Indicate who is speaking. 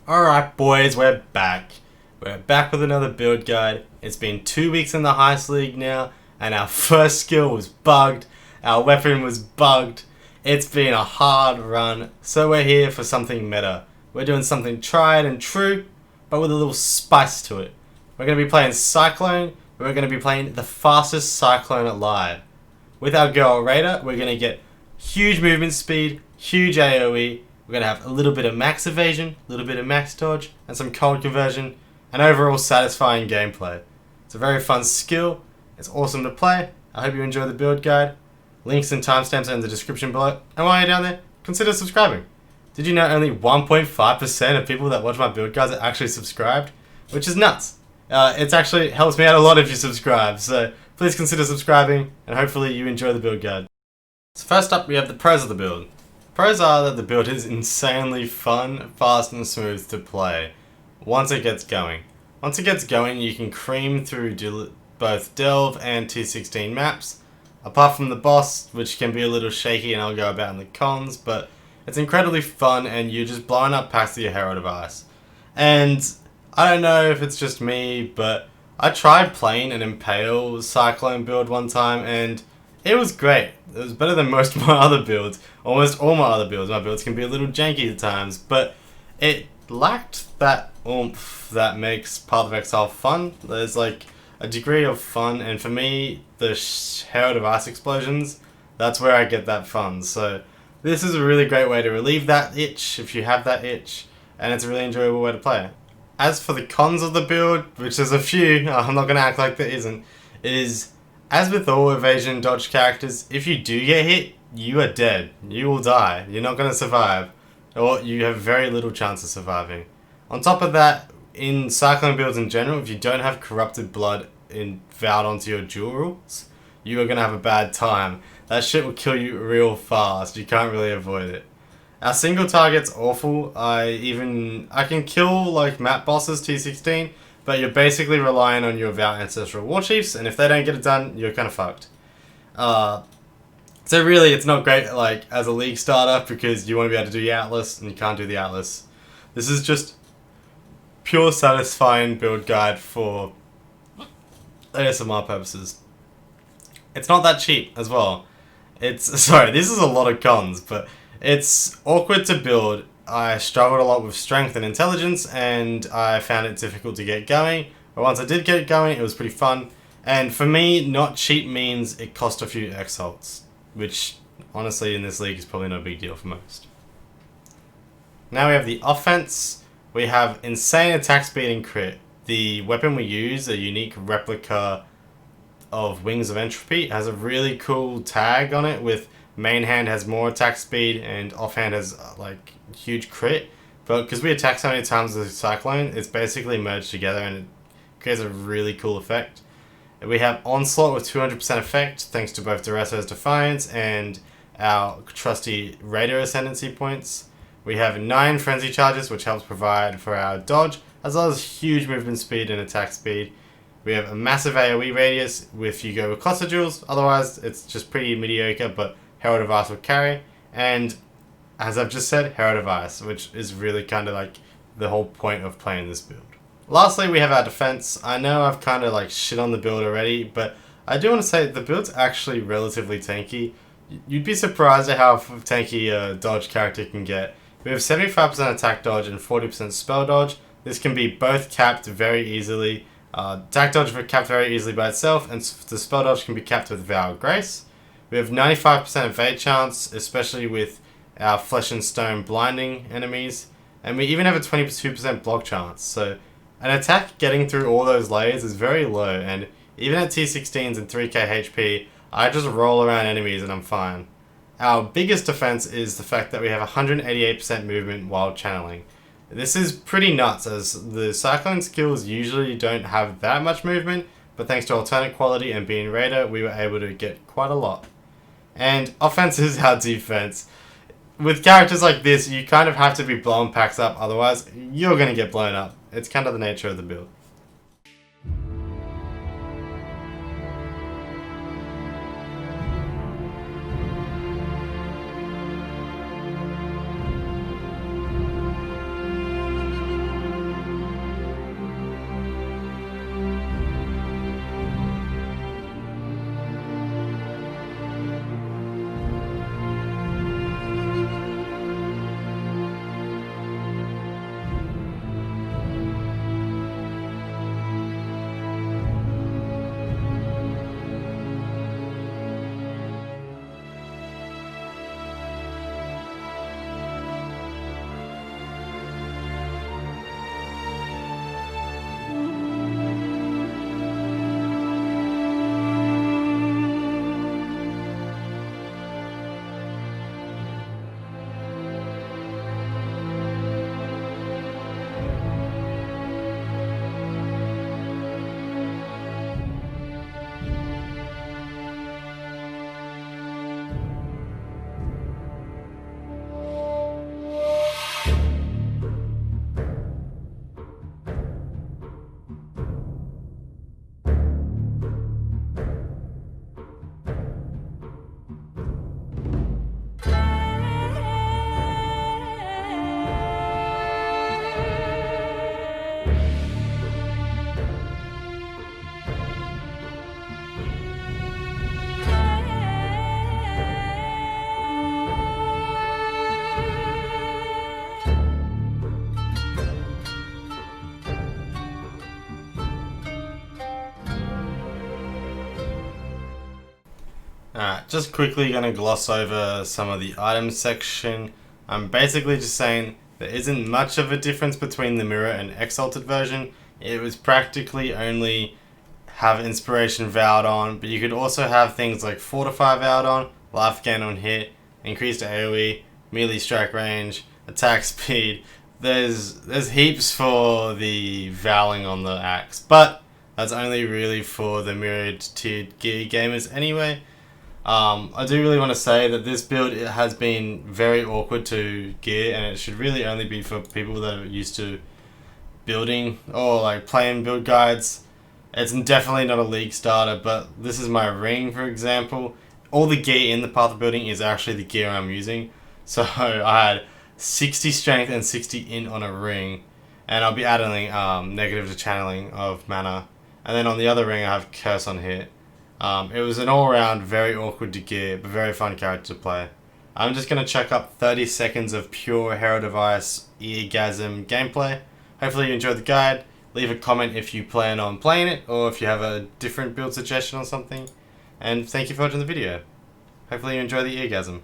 Speaker 1: Alright boys, we're back. We're back with another build guide. It's been 2 weeks in the Heist League now, and our first skill was bugged, our weapon was bugged. It's been a hard run, so we're here for something meta. We're doing something tried and true, but with a little spice to it. We're going to be playing Cyclone, we're going to be playing the fastest Cyclone alive. With our girl Raider, we're going to get huge movement speed, huge AoE, we're going to have a little bit of max evasion, a little bit of max dodge, and some cold conversion, and overall satisfying gameplay. It's a very fun skill, it's awesome to play. I hope you enjoy the build guide. Links and timestamps are in the description below, and while you're down there, consider subscribing. Did you know only 1.5% of people that watch my build guides are actually subscribed? Which is nuts. It actually helps me out a lot if you subscribe, so please consider subscribing, and hopefully you enjoy the build guide. So first up, we have the pros of the build. Pros are that the build is insanely fun, fast and smooth to play once it gets going. Once it gets going, you can cream through both Delve and T16 maps, apart from the boss, which can be a little shaky and I'll go about in the cons, but it's incredibly fun and you're just blowing up packs with your Herald of Ice. And I don't know if it's just me, but I tried playing an Impale Cyclone build one time and it was great. It was better than most of my other builds. Almost all my other builds. My builds can be a little janky at times, but it lacked that oomph that makes Path of Exile fun. There's like a degree of fun, and for me, the Herald of Ice explosions, that's where I get that fun. So this is a really great way to relieve that itch, if you have that itch, and it's a really enjoyable way to play. As for the cons of the build, which there's a few, I'm not going to act like there isn't, is as with all evasion dodge characters, if you do get hit, you are dead. You will die. You're not going to survive. Or you have very little chance of surviving. On top of that, in Cyclone builds in general, if you don't have Corrupted Blood vowed onto your dual rules, you are going to have a bad time. That shit will kill you real fast. You can't really avoid it. Our single target's awful. I can kill like map bosses T16, but you're basically relying on your Vow Ancestral War Chiefs, and if they don't get it done, you're kind of fucked. So really, it's not great like as a league starter because you want to be able to do the Atlas, and you can't do the Atlas. This is just pure satisfying build guide for ASMR purposes. It's not that cheap as well. Sorry, this is a lot of cons, but it's awkward to build. I struggled a lot with strength and intelligence, and I found it difficult to get going. But once I did get going, it was pretty fun. And for me, not cheap means it cost a few exalts, which honestly in this league is probably no big deal for most. Now we have the offense. We have insane attack speed and crit. The weapon we use, a unique replica of Wings of Entropy, has a really cool tag on it with main hand has more attack speed and offhand has like huge crit, but because we attack so many times with Cyclone, it's basically merged together and it creates a really cool effect. We have Onslaught with 200% effect thanks to both Duresso's Defiance and our trusty Raider Ascendancy points. We have 9 Frenzy Charges, which helps provide for our dodge, as well as huge movement speed and attack speed. We have a massive AoE radius if you go with Cluster Jewels, otherwise it's just pretty mediocre, but Herald of Ice will carry. And as I've just said, Herald of Ice, which is really kind of like the whole point of playing this build. Lastly, we have our defense. I know I've kind of like shit on the build already, but I do want to say the build's actually relatively tanky. You'd be surprised at how tanky a dodge character can get. We have 75% attack dodge and 40% spell dodge. This can be both capped very easily. Attack dodge can be capped very easily by itself, and the spell dodge can be capped with Vow of Grace. We have 95% evade chance, especially with our Flesh and Stone blinding enemies. And we even have a 22% block chance. So an attack getting through all those layers is very low, and even at T16s and 3k HP, I just roll around enemies and I'm fine. Our biggest defense is the fact that we have 188% movement while channeling. This is pretty nuts, as the Cyclone skills usually don't have that much movement, but thanks to alternate quality and being Raider, we were able to get quite a lot. And offense is our defense. With characters like this, you kind of have to be blowing packs up, otherwise you're going to get blown up. It's kind of the nature of the build. Alright, just quickly gonna gloss over some of the items section. I'm basically just saying there isn't much of a difference between the mirror and Exalted version. It was practically only have inspiration vowed on, but you could also have things like fortify vowed on, life gain on hit, increased AoE, melee strike range, attack speed. There's heaps for the vowing on the axe, but that's only really for the mirrored tiered gear gamers anyway. I do really want to say that this build has been very awkward to gear, and it should really only be for people that are used to building or like playing build guides. It's definitely not a league starter, but this is my ring, for example. All the gear in the path of building is actually the gear I'm using. So I had 60 strength and 60 int on a ring, and I'll be adding negative to channeling of mana. And then on the other ring I have curse on hit. It was an all-round very awkward to gear, but very fun character to play. I'm just going to chuck up 30 seconds of pure Hero Device Eargasm gameplay. Hopefully you enjoyed the guide. Leave a comment if you plan on playing it, or if you have a different build suggestion or something. And thank you for watching the video. Hopefully you enjoy the Eargasm.